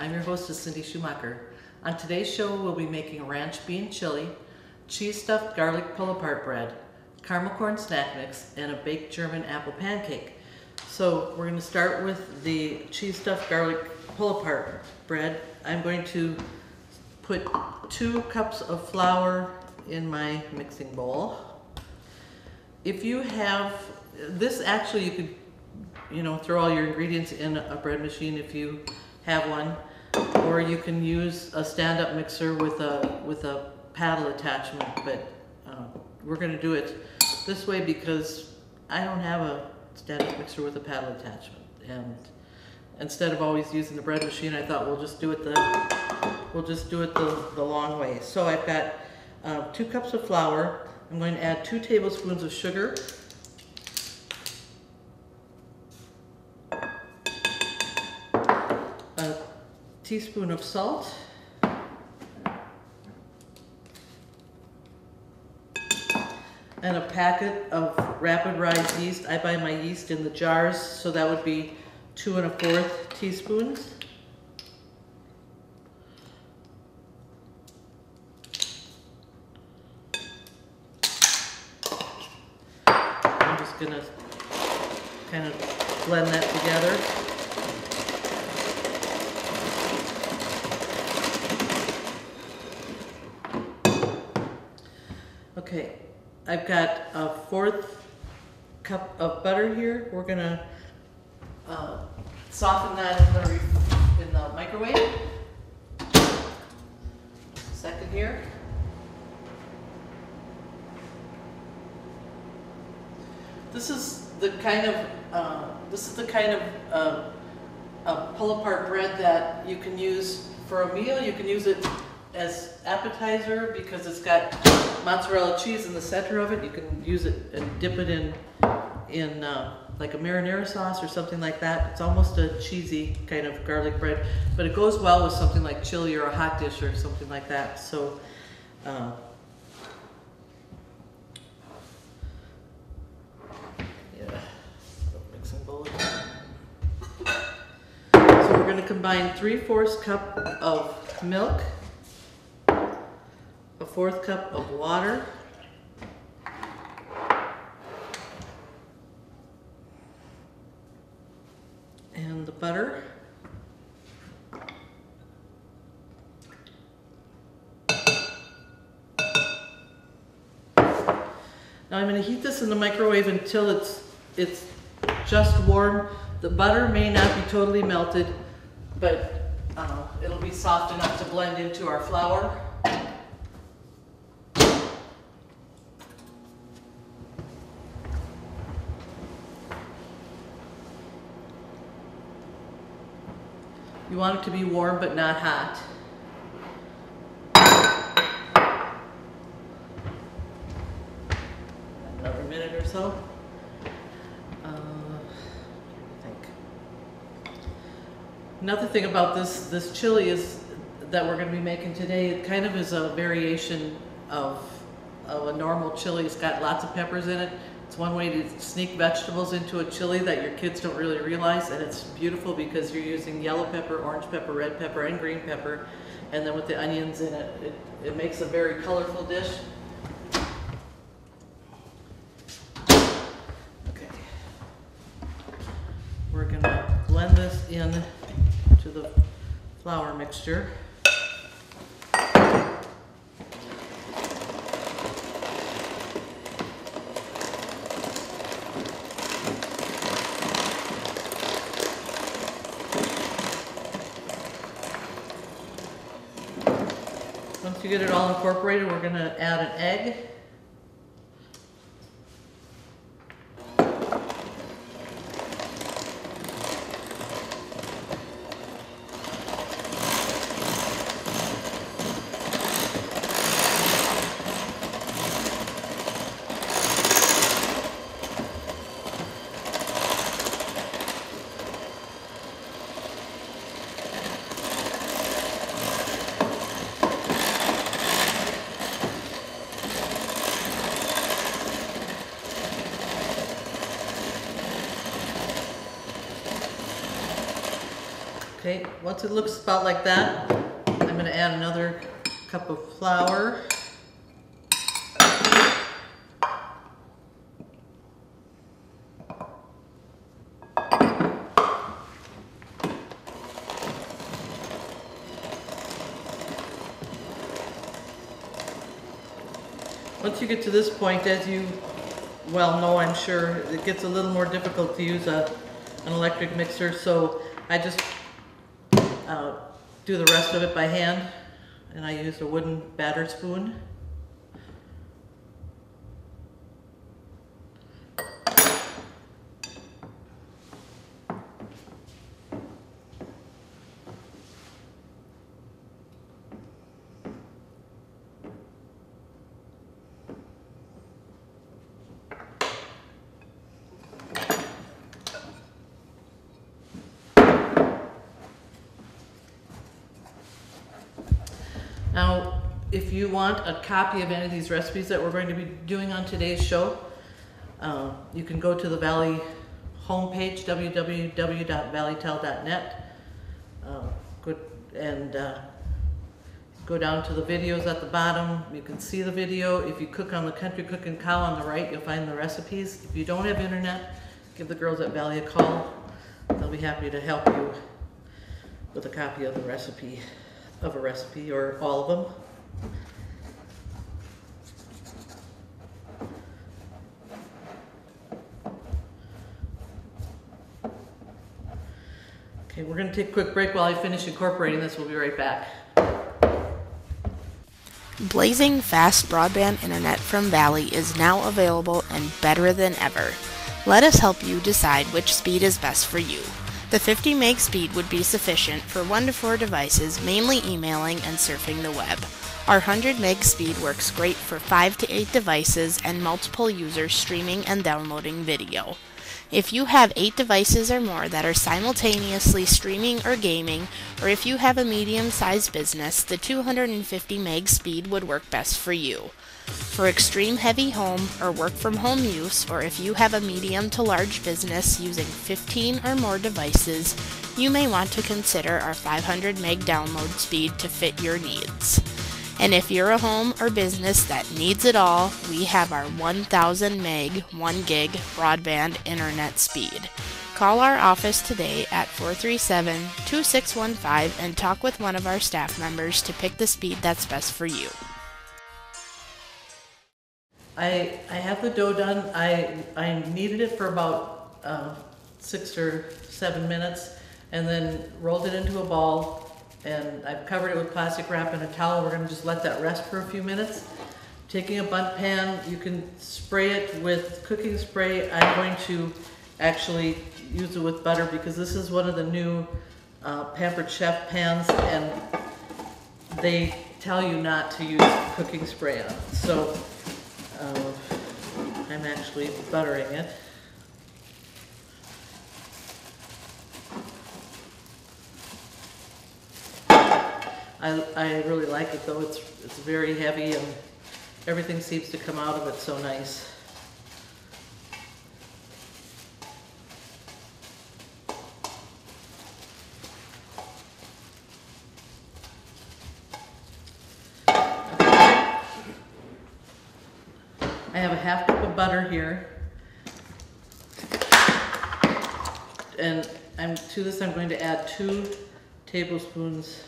I'm your hostess, Cindy Schumacher. On today's show, we'll be making ranch bean chili, cheese stuffed garlic pull-apart bread, caramel corn snack mix, and a baked German apple pancake. So we're going to start with the cheese stuffed garlic pull-apart bread. I'm going to put 2 cups of flour in my mixing bowl. If you have this, actually you could throw all your ingredients in a bread machine if you have one, or you can use a stand-up mixer with a paddle attachment, but we're going to do it this way because I don't have a stand-up mixer with a paddle attachment, and instead of always using the bread machine, I thought we'll just do it the long way. So I've got 2 cups of flour. I'm going to add 2 tablespoons of sugar, a teaspoon of salt, and a packet of rapid rise yeast. I buy my yeast in the jars, so that would be 2 1/4 teaspoons. I'm just gonna kind of blend that together. Okay, I've got a 1/4 cup of butter here. We're gonna soften that in the microwave. Second here. This is the kind of pull-apart bread that you can use for a meal. You can use it as appetizer because it's got mozzarella cheese in the center of it. You can use it and dip it in like a marinara sauce or something like that. It's almost a cheesy kind of garlic bread, but it goes well with something like chili or a hot dish or something like that. So mixing bowl. So we're going to combine 3/4 cup of milk, a 1/4 cup of water, and the butter. Now I'm going to heat this in the microwave until it's just warm. The butter may not be totally melted, but it'll be soft enough to blend into our flour. You want it to be warm but not hot. Another minute or so. Another thing about this chili is that we're going to be making today, it kind of is a variation of a normal chili. It's got lots of peppers in it. It's one way to sneak vegetables into a chili that your kids don't really realize, and it's beautiful because you're using yellow pepper, orange pepper, red pepper, and green pepper, and then with the onions in it, it makes a very colorful dish. Okay, we're gonna blend this in to the flour mixture. Once you get it all incorporated, we're going to add an egg. Okay, once it looks about like that, I'm going to add another cup of flour. Once you get to this point, as you well know, I'm sure, it gets a little more difficult to use an electric mixer, so I just do the rest of it by hand, and I use a wooden batter spoon. Now, if you want a copy of any of these recipes that we're going to be doing on today's show, you can go to the Valley homepage, www.valleytel.net, go down to the videos at the bottom. You can see the video. If you cook on the Country Cookin' Cow on the right, you'll find the recipes. If you don't have internet, give the girls at Valley a call. They'll be happy to help you with a copy of a recipe, or all of them. Okay, we're going to take a quick break while I finish incorporating this. We'll be right back. Blazing fast broadband internet from Valley is now available and better than ever. Let us help you decide which speed is best for you. The 50 meg speed would be sufficient for 1 to 4 devices, mainly emailing and surfing the web. Our 100 meg speed works great for 5 to 8 devices and multiple users streaming and downloading video. If you have 8 devices or more that are simultaneously streaming or gaming, or if you have a medium-sized business, the 250 meg speed would work best for you. For extreme heavy home or work from home use, or if you have a medium to large business using 15 or more devices, you may want to consider our 500 meg download speed to fit your needs. And if you're a home or business that needs it all, we have our 1000 meg 1 gig broadband internet speed. Call our office today at 437-2615 and talk with one of our staff members to pick the speed that's best for you. I have the dough done. I kneaded it for about 6 or 7 minutes and then rolled it into a ball, and I've covered it with plastic wrap and a towel. We're going to just let that rest for a few minutes. Taking a bundt pan, you can spray it with cooking spray. I'm going to actually use it with butter because this is one of the new Pampered Chef pans, and they tell you not to use cooking spray on it. So I'm actually buttering it. I really like it though. It's very heavy and everything seems to come out of it so nice. I have a half cup of butter here, and to this I'm going to add 2 tablespoons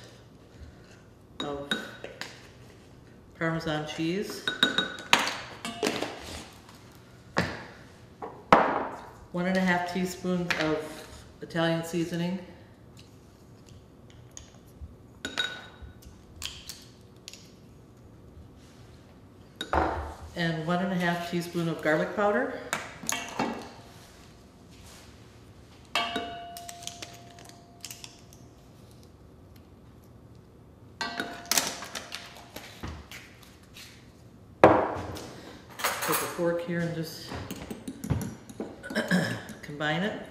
of Parmesan cheese, 1.5 teaspoons of Italian seasoning, and 1.5 teaspoons of garlic powder. Take a fork here and just combine it.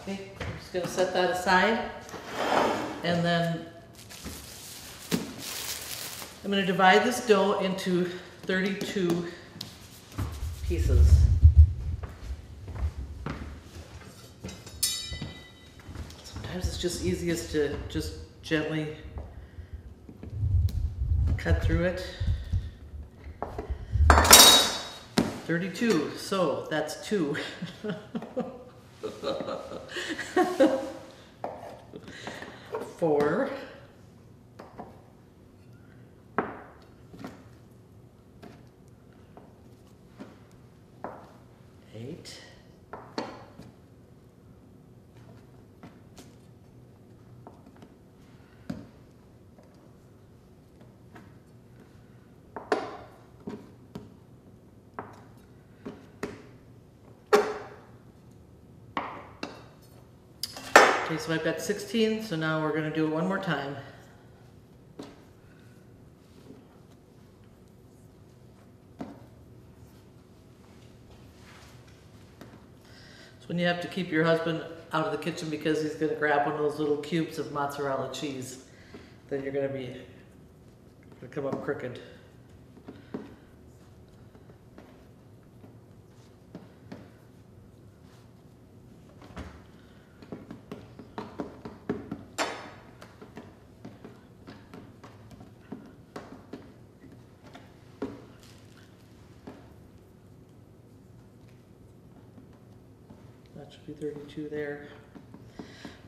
Okay, I'm just going to set that aside, and then I'm going to divide this dough into 32 pieces. Sometimes it's just easiest to just gently cut through it. 32, so that's 2. 4. 8. 'Kay, so I've got 16, so now we're going to do it one more time. So when you have to keep your husband out of the kitchen because he's going to grab one of those little cubes of mozzarella cheese, then you're going to come up crooked. That should be 32 there.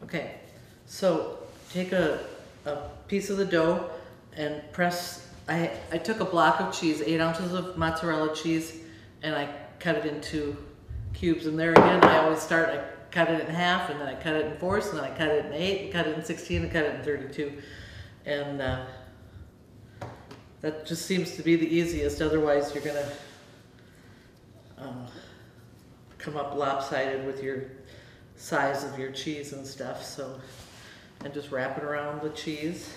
Okay, so take a piece of the dough and press. I took a block of cheese, 8 ounces of mozzarella cheese, and I cut it into cubes. And there again, I always start, I cut it in half, and then I cut it in fourths, and then I cut it in 8, and cut it in 16, and cut it in 32. And that just seems to be the easiest. Otherwise, you're gonna come up lopsided with your size of your cheese and stuff. So, and just wrap it around the cheese.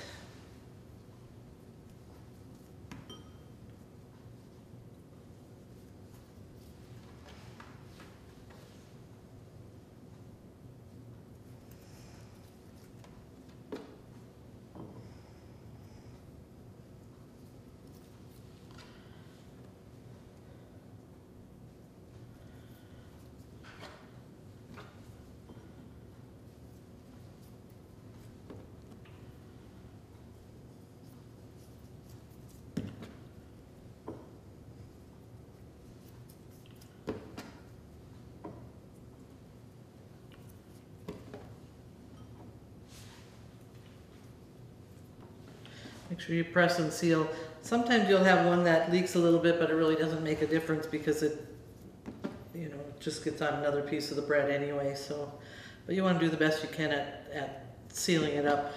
Make sure you press and seal. Sometimes you'll have one that leaks a little bit, but it really doesn't make a difference because it, you know, it just gets on another piece of the bread anyway. So, but you want to do the best you can at sealing it up.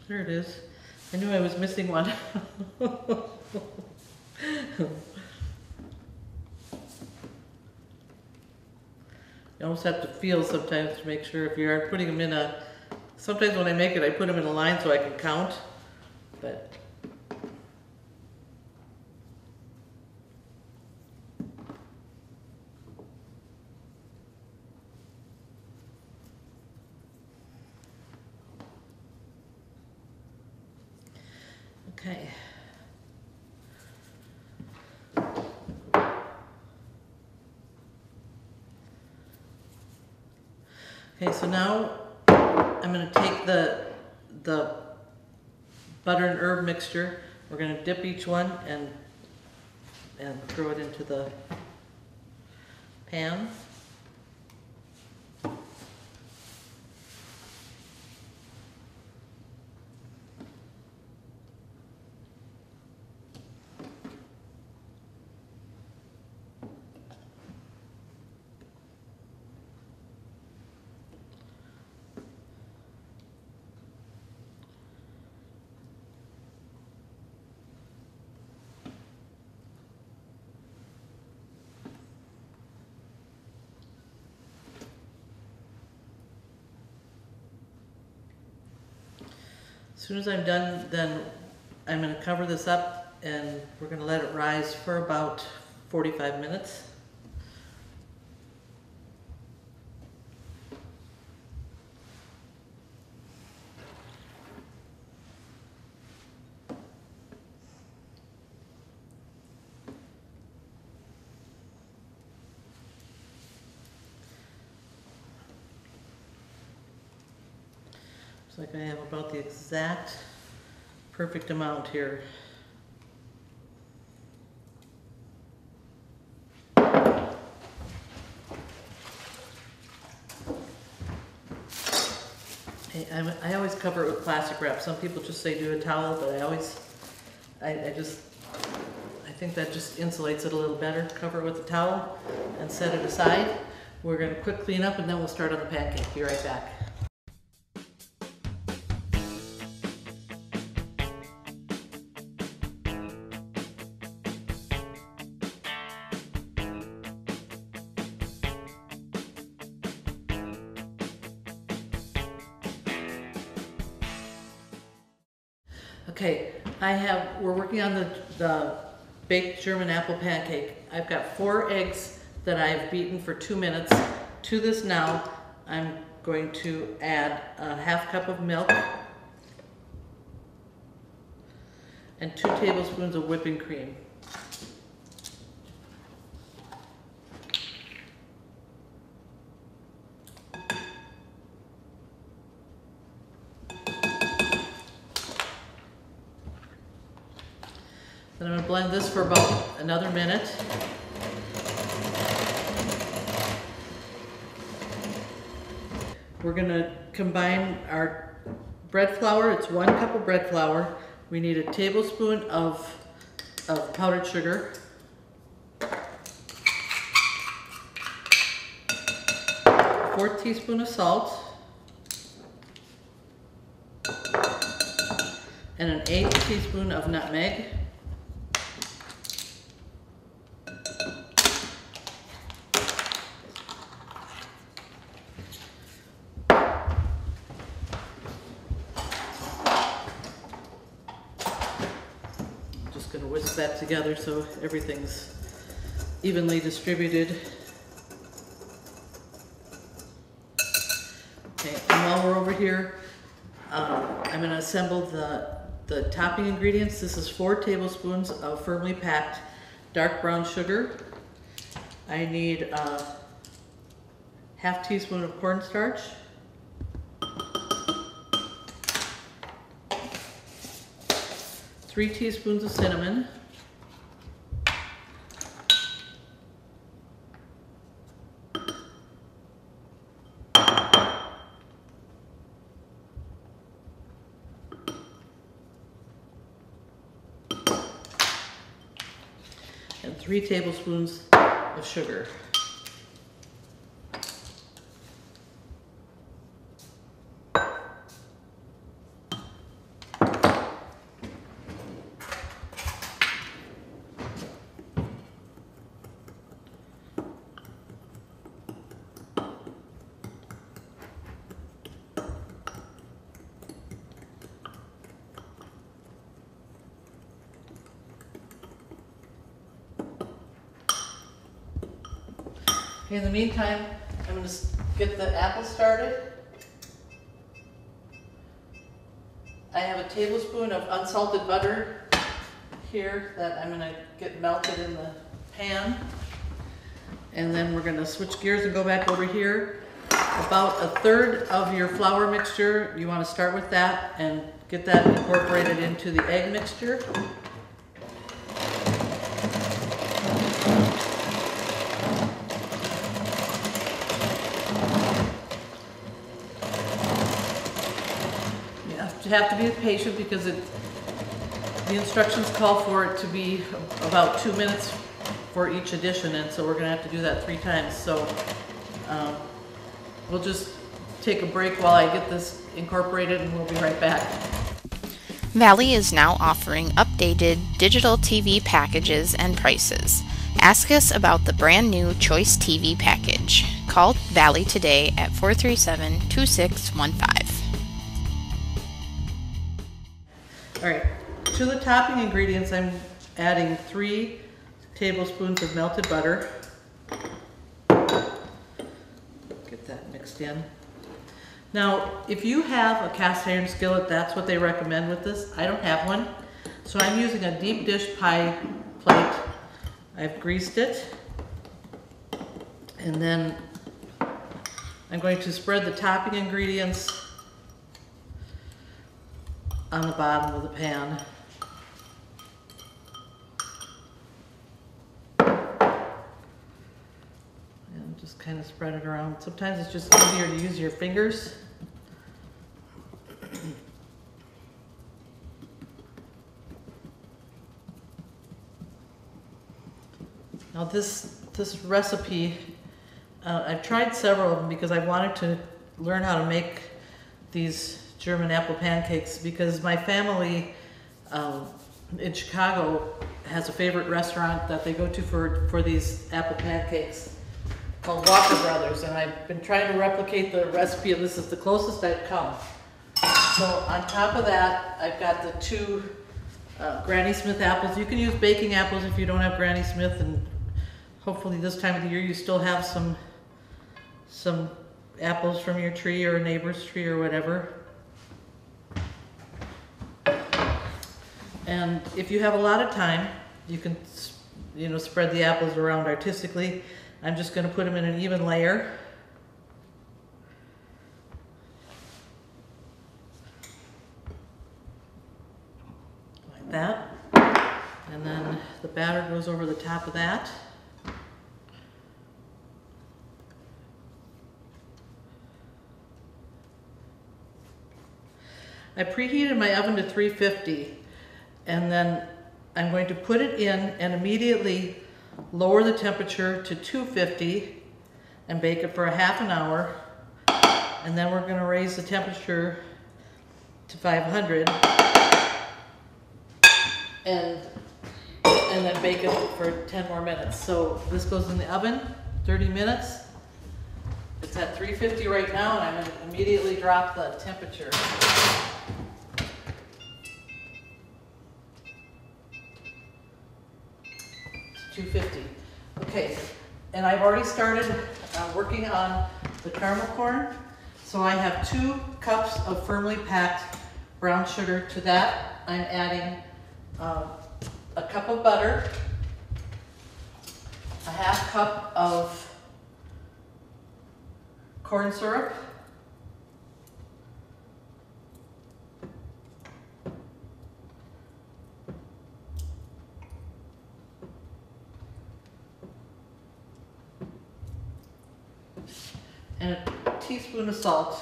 There it is. I knew I was missing one. You almost have to feel sometimes to make sure if you are putting them in a, sometimes when I make it I put them in a line so I can count, but Okay. Okay, so now I'm going to take the butter and herb mixture. We're going to dip each one and throw it into the pan. As soon as I'm done, then I'm going to cover this up and we're going to let it rise for about 45 minutes. So like I have about the exact perfect amount here. I always cover it with plastic wrap. Some people just say do a towel, but I think that just insulates it a little better. Cover it with a towel and set it aside. We're going to quick clean up and then we'll start on the pancake. Be right back. Okay, we're working on the baked German apple pancake. I've got 4 eggs that I've beaten for 2 minutes. To this now, I'm going to add a ½ cup of milk and 2 tablespoons of whipping cream. Then I'm going to blend this for about another minute. We're going to combine our bread flour. It's 1 cup of bread flour. We need a tablespoon of powdered sugar, 1/4 teaspoon of salt, and an 1/8 teaspoon of nutmeg. Going to whisk that together so everything's evenly distributed. Okay, and while we're over here, I'm going to assemble the topping ingredients. This is 4 tablespoons of firmly packed dark brown sugar. I need a ½ teaspoon of cornstarch, 3 teaspoons of cinnamon, and 3 tablespoons of sugar. In the meantime, I'm going to get the apple started. I have a tablespoon of unsalted butter here that I'm gonna get melted in the pan. And then we're gonna switch gears and go back over here. About 1/3 of your flour mixture, you wanna start with that and get that incorporated into the egg mixture. You have to be patient because the instructions call for it to be about 2 minutes for each addition, and so we're going to have to do that 3 times. So we'll just take a break while I get this incorporated, and we'll be right back. Valley is now offering updated digital TV packages and prices. Ask us about the brand new Choice TV package. Call Valley today at 437-2615. All right, to the topping ingredients, I'm adding 3 tablespoons of melted butter. Get that mixed in. Now, if you have a cast iron skillet, that's what they recommend with this. I don't have one, so I'm using a deep dish pie plate. I've greased it, and then I'm going to spread the topping ingredients on the bottom of the pan. And just kind of spread it around. Sometimes it's just easier to use your fingers. Now this recipe, I've tried several of them because I wanted to learn how to make these German apple pancakes, because my family in Chicago has a favorite restaurant that they go to for these apple pancakes called Walker Brothers, and I've been trying to replicate the recipe, and this is the closest I've come. So on top of that, I've got the 2 Granny Smith apples. You can use baking apples if you don't have Granny Smith, and hopefully this time of the year you still have some apples from your tree or a neighbor's tree or whatever. And if you have a lot of time, you can, spread the apples around artistically. I'm just going to put them in an even layer. Like that. And then the batter goes over the top of that. I preheated my oven to 350. And then I'm going to put it in and immediately lower the temperature to 250 and bake it for a half an hour. And then we're going to raise the temperature to 500 and then bake it for 10 more minutes. So this goes in the oven, 30 minutes. It's at 350 right now, and I'm going to immediately drop the temperature. 250. Okay, and I've already started working on the caramel corn. So I have 2 cups of firmly packed brown sugar. To that, I'm adding a cup of butter, a half cup of corn syrup, and a teaspoon of salt.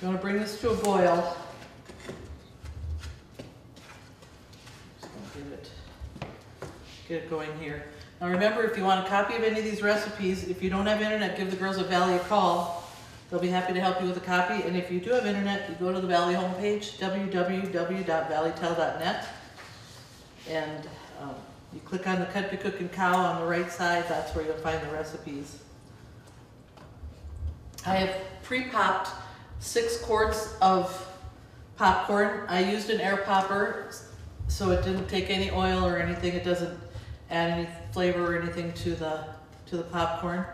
You want to bring this to a boil. Just going to get it going here. Now remember, if you want a copy of any of these recipes, if you don't have internet, give the girls at Valley a call. They'll be happy to help you with a copy. And if you do have internet, you go to the Valley homepage, www.valleytel.net, and you click on the Country Cookin' Cow on the right side. That's where you'll find the recipes. I have pre-popped 6 quarts of popcorn. I used an air popper, so it didn't take any oil or anything. It doesn't add any flavor or anything to the popcorn.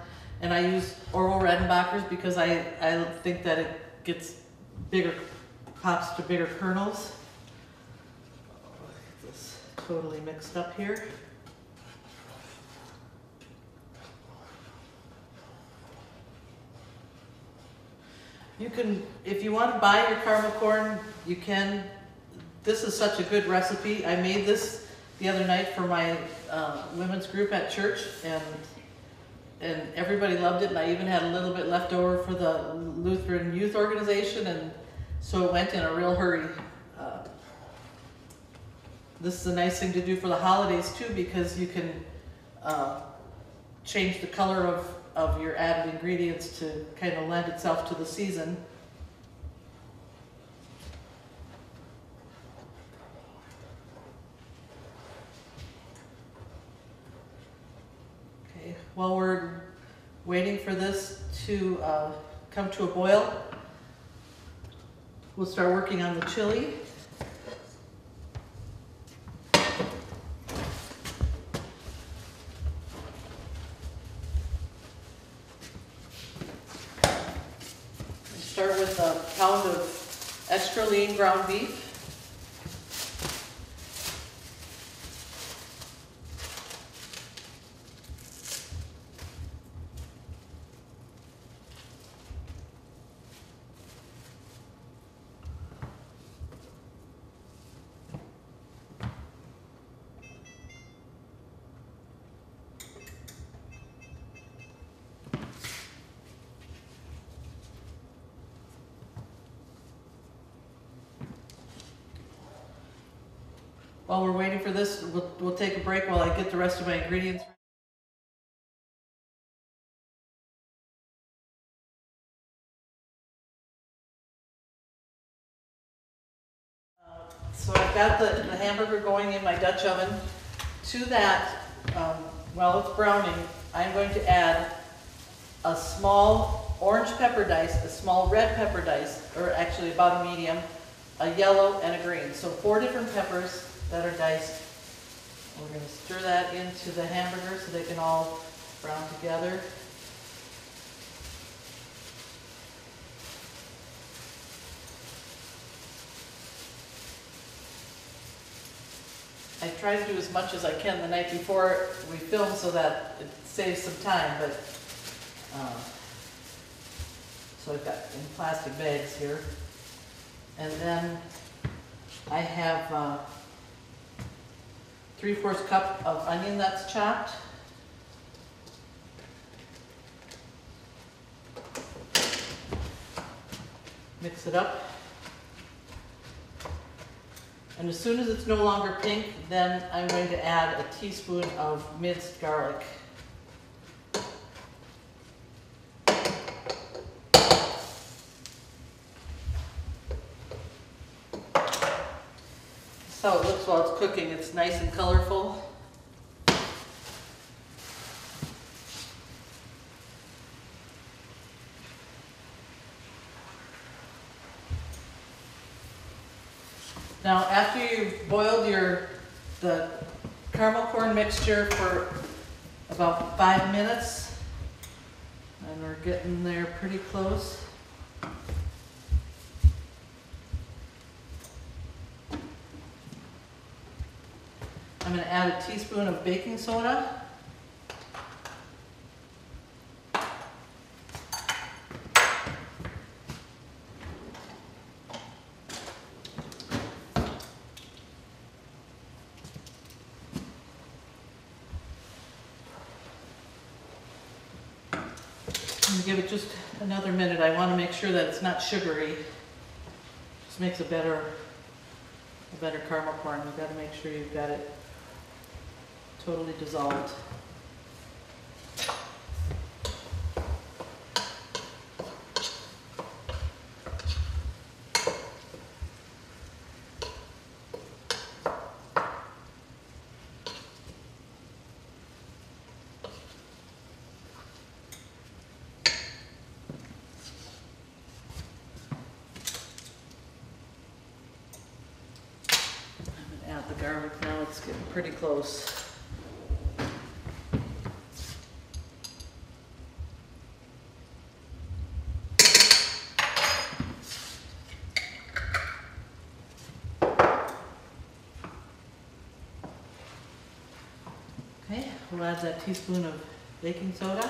And I use Orville Redenbacher's because I think that it gets bigger, pops to bigger kernels. Oh, get this totally mixed up here. You can, if you want to buy your caramel corn, you can. This is such a good recipe. I made this the other night for my women's group at church, and everybody loved it, and I even had a little bit left over for the Lutheran Youth Organization, and so it went in a real hurry. This is a nice thing to do for the holidays too, because you can change the color of your added ingredients to kind of lend itself to the season. Okay, while we're waiting for this to come to a boil, we'll start working on the chili. Start with a pound of extra lean ground beef. While we're waiting for this, we'll take a break while I get the rest of my ingredients. So I've got the hamburger going in my Dutch oven. To that, while it's browning, I'm going to add a small orange pepper dice, a small red pepper dice, or actually about a medium, a yellow, and a green. So 4 different peppers that are diced. We're going to stir that into the hamburger so they can all brown together. I try to do as much as I can the night before we film so that it saves some time, but so I've got in plastic bags here. And then I have 3/4 cup of onion that's chopped. Mix it up. And as soon as it's no longer pink, then I'm going to add a teaspoon of minced garlic. That's how it looks while it's cooking. It's nice and colorful. Now, after you've boiled the caramel corn mixture for about 5 minutes, and we're getting there pretty close. I'm going to add a teaspoon of baking soda. I'm going to give it just another minute. I want to make sure that it's not sugary. Just makes a better caramel corn. You've got to make sure you've got it totally dissolved. I'm going to add the garlic now. It's getting pretty close. we'll add that teaspoon of baking soda.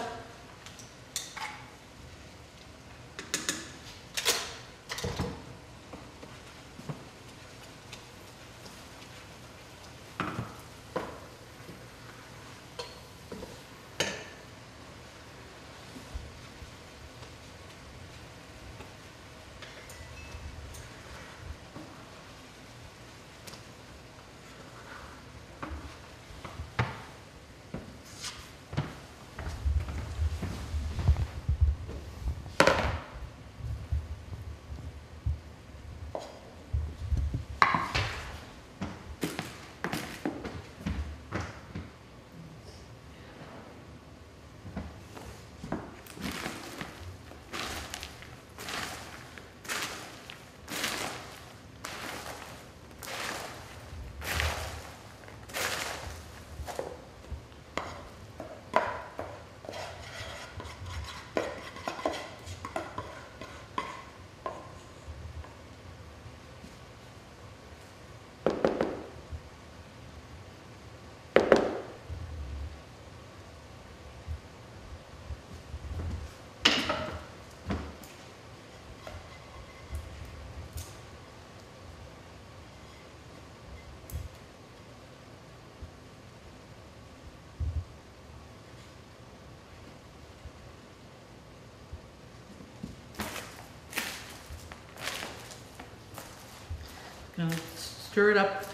Now stir it up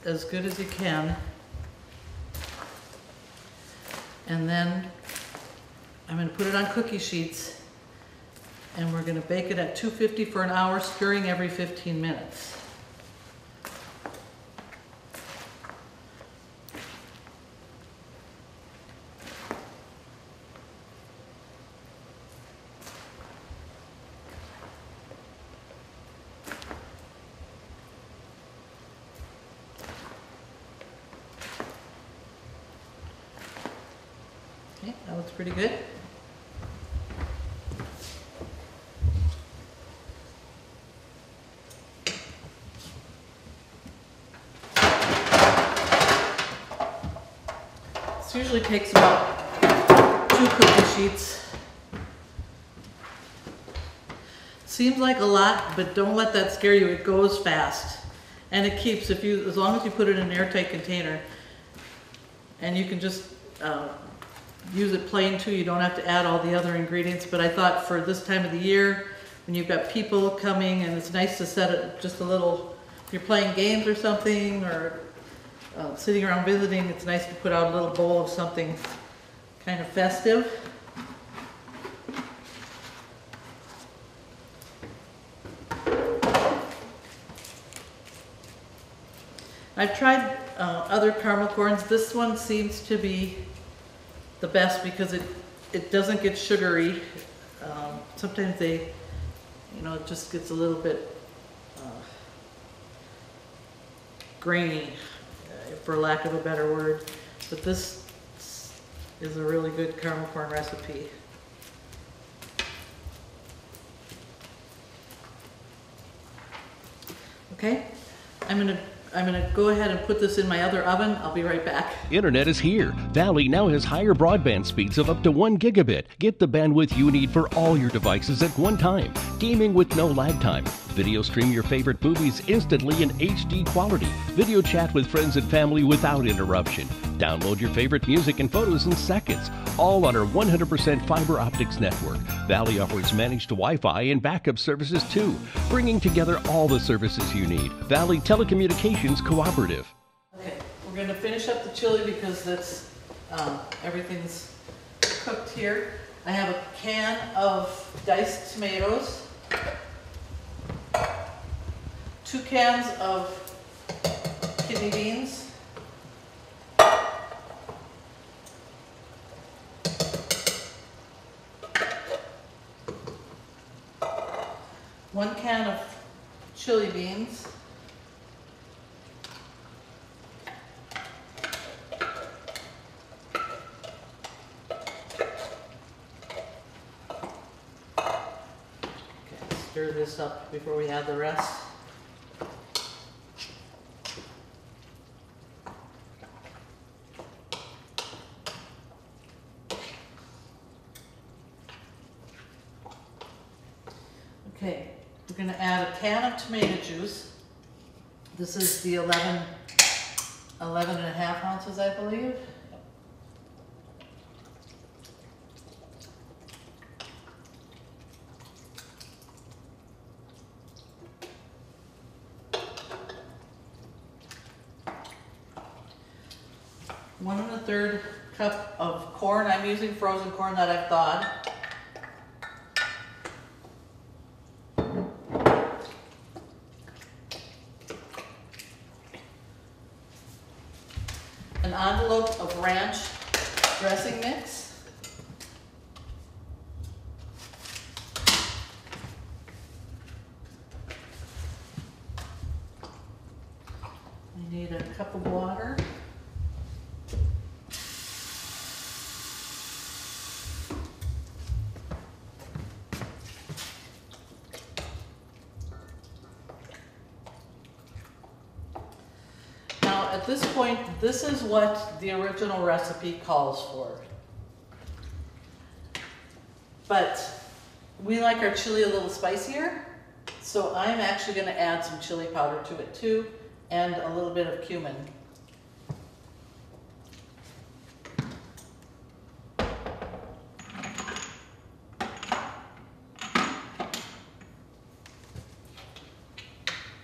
as good as you can. And then I'm going to put it on cookie sheets and we're going to bake it at 250 for an hour, stirring every 15 minutes. Okay, that looks pretty good. This usually takes about 2 cookie sheets. Seems like a lot, but don't let that scare you. It goes fast. And it keeps, as long as you put it in an airtight container, and you can just use it plain too. You don't have to add all the other ingredients, but I thought for this time of the year, when you've got people coming and it's nice to set it just a little, if you're playing games or something, or sitting around visiting, it's nice to put out a little bowl of something kind of festive. I've tried other caramel corns. This one seems to be the best because it doesn't get sugary. Sometimes it just gets a little bit grainy, for lack of a better word. But this is a really good caramel corn recipe. Okay, I'm gonna go ahead and put this in my other oven. I'll be right back. Internet is here. Valley now has higher broadband speeds of up to 1 gigabit. Get the bandwidth you need for all your devices at one time. Gaming with no lag time. Video stream your favorite movies instantly in HD quality. Video chat with friends and family without interruption. Download your favorite music and photos in seconds. All on our 100% fiber optics network. Valley offers managed Wi-Fi and backup services too, bringing together all the services you need. Valley Telecommunications Cooperative. Okay, we're going to finish up the chili because that's everything's cooked here. I have a can of diced tomatoes, 2 cans of kidney beans, 1 can of chili beans, stir this up before we add the rest. Okay, we're going to add a can of tomato juice. This is the 11 and a half ounces, I believe. One and a third cup of corn. I'm using frozen corn that I've thawed. An envelope of ranch dressing mix. I need a cup of water. At this point, this is what the original recipe calls for. But we like our chili a little spicier, so I'm actually going to add some chili powder to it too, and a little bit of cumin.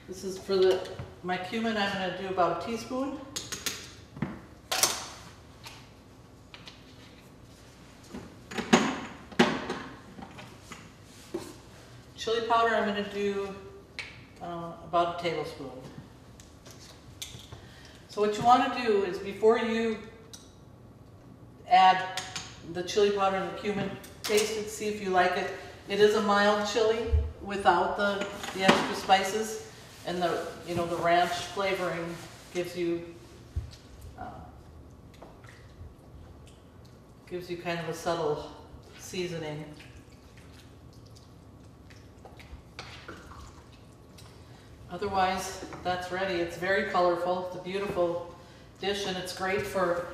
This is for my cumin. I'm going to do about a teaspoon. Chili powder, I'm going to do about a tablespoon. So what you want to do is, before you add the chili powder and the cumin, taste it, see if you like it. It is a mild chili without the extra spices. And the ranch flavoring gives you kind of a subtle seasoning. Otherwise, that's ready. It's very colorful. It's a beautiful dish, and it's great for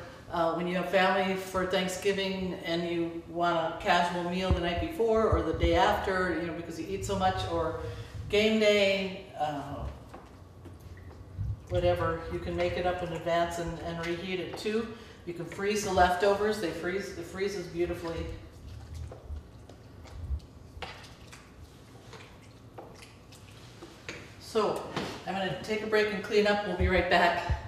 when you have family for Thanksgiving and you want a casual meal the night before or the day after, because you eat so much, or game day. Whatever, you can make it up in advance and reheat it too. You can freeze the leftovers. It freezes beautifully. So I'm going to take a break and clean up. We'll be right back.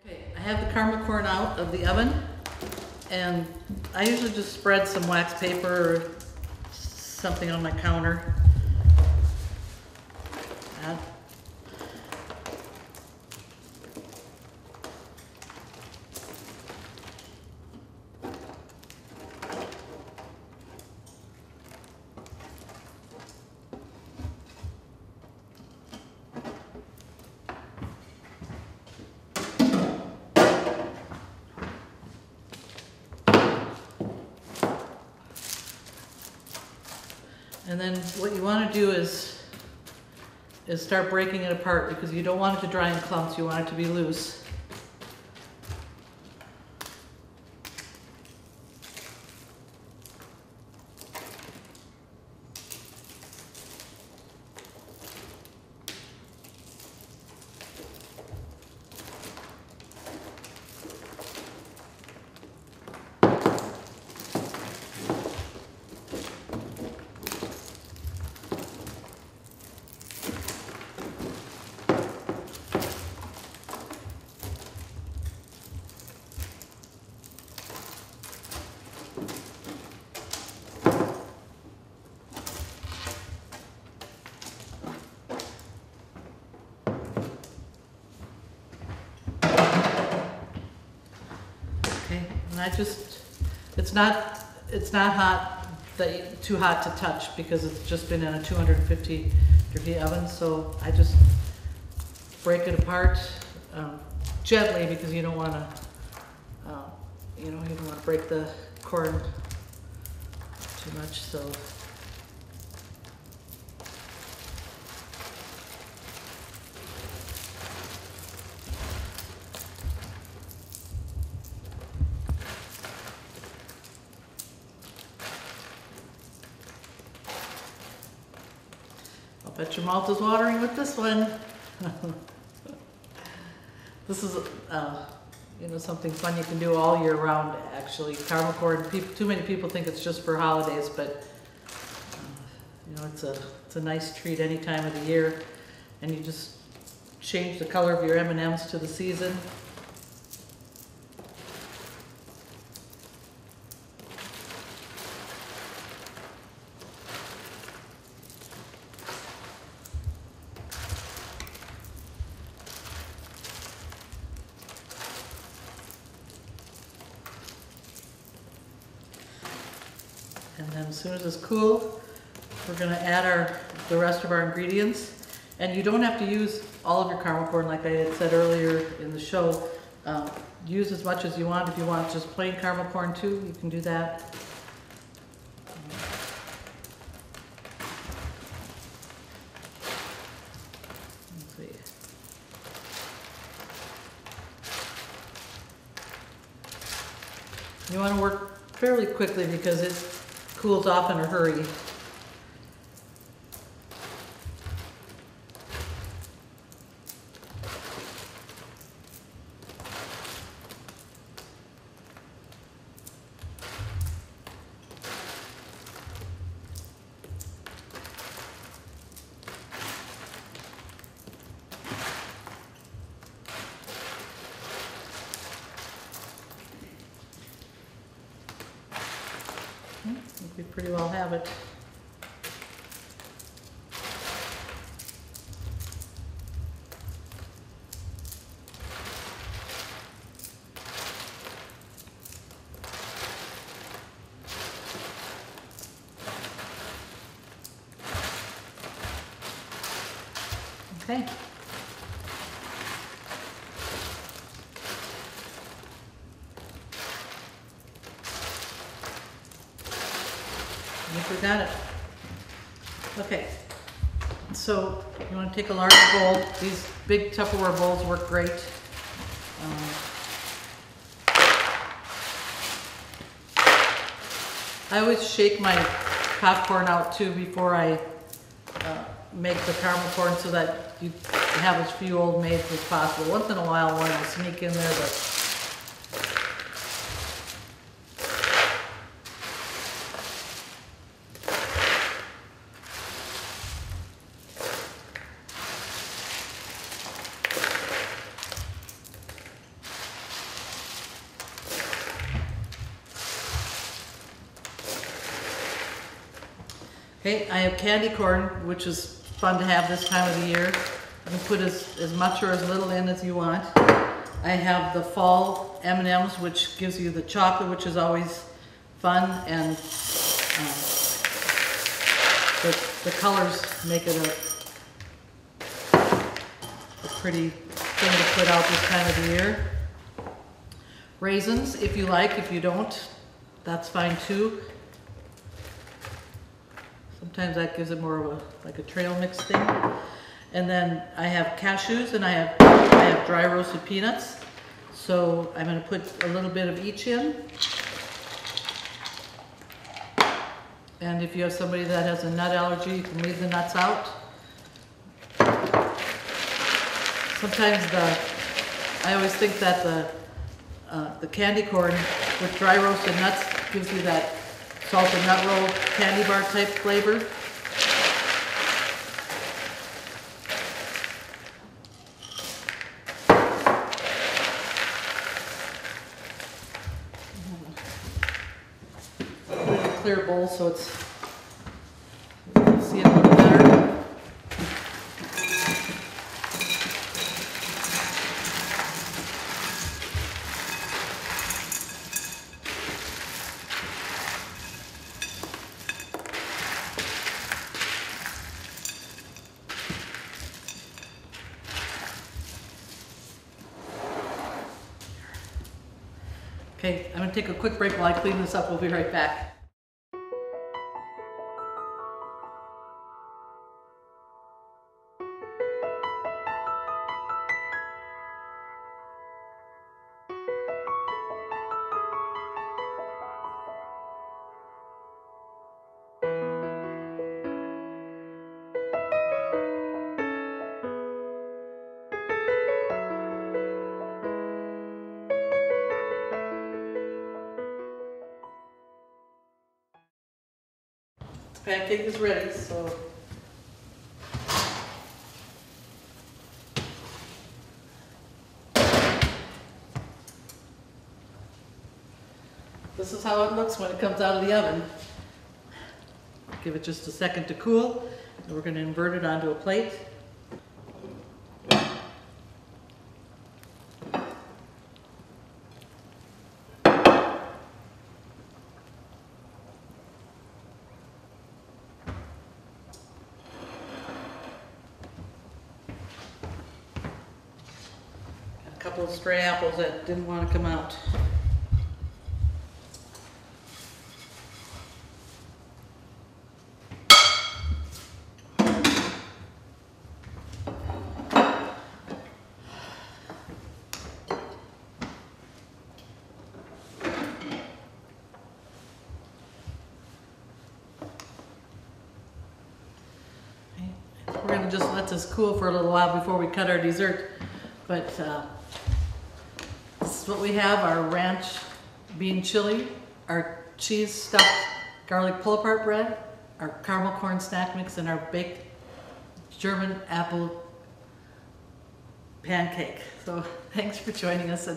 Okay, I have the caramel corn out of the oven. And I usually just spread some wax paper or something on my counter. And then what you want to do is start breaking it apart, because you don't want it to dry in clumps. You want it to be loose. It's not hot, too hot to touch, because it's just been in a 250-degree oven. So I just break it apart gently, because you don't want to break the corn too much. So Bet your mouth is watering with this one. This is, something fun you can do all year round, actually. Caramel corn, too many people think it's just for holidays, but it's a nice treat any time of the year. And you just change the color of your M&Ms to the season. And then as soon as it's cool, we're going to add the rest of our ingredients. And you don't have to use all of your caramel corn like I had said earlier in the show. Use as much as you want. If you want just plain caramel corn too, you can do that. Let's see. You want to work fairly quickly because it cools off in a hurry. I think we pretty well have it. Okay. I think we got it. Okay, so you want to take a large bowl. These big Tupperware bowls work great. I always shake my popcorn out too before I make the caramel corn so that you have as few old maids as possible. Once in a while one will sneak in there, but okay, I have candy corn, which is fun to have this time of the year. You can put as much or as little in as you want. I have the fall M&Ms, which gives you the chocolate, which is always fun, and the colors make it a pretty thing to put out this time of the year. Raisins, if you like. If you don't, that's fine too. Sometimes that gives it more of like a trail mix thing. And then I have cashews and I have dry roasted peanuts. So I'm going to put a little bit of each in. And if you have somebody that has a nut allergy, you can leave the nuts out. Sometimes I always think that the candy corn with dry roasted nuts gives you that salted nut roll candy bar type flavor. Put it in a clear bowl so you can see it a little better. Okay, I'm going to take a quick break while I clean this up. We'll be right back. pancake is ready, so this is how it looks when it comes out of the oven. Give it just a second to cool, and we're going to invert it onto a plate. A couple of stray apples that didn't want to come out. We're going to just let this cool for a little while before we cut our dessert. But this is what we have: our ranch bean chili, our cheese stuffed garlic pull-apart bread, our caramel corn snack mix, and our baked German apple pancake. So thanks for joining us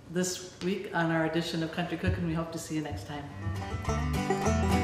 this week on our edition of Country Cookin'. We hope to see you next time.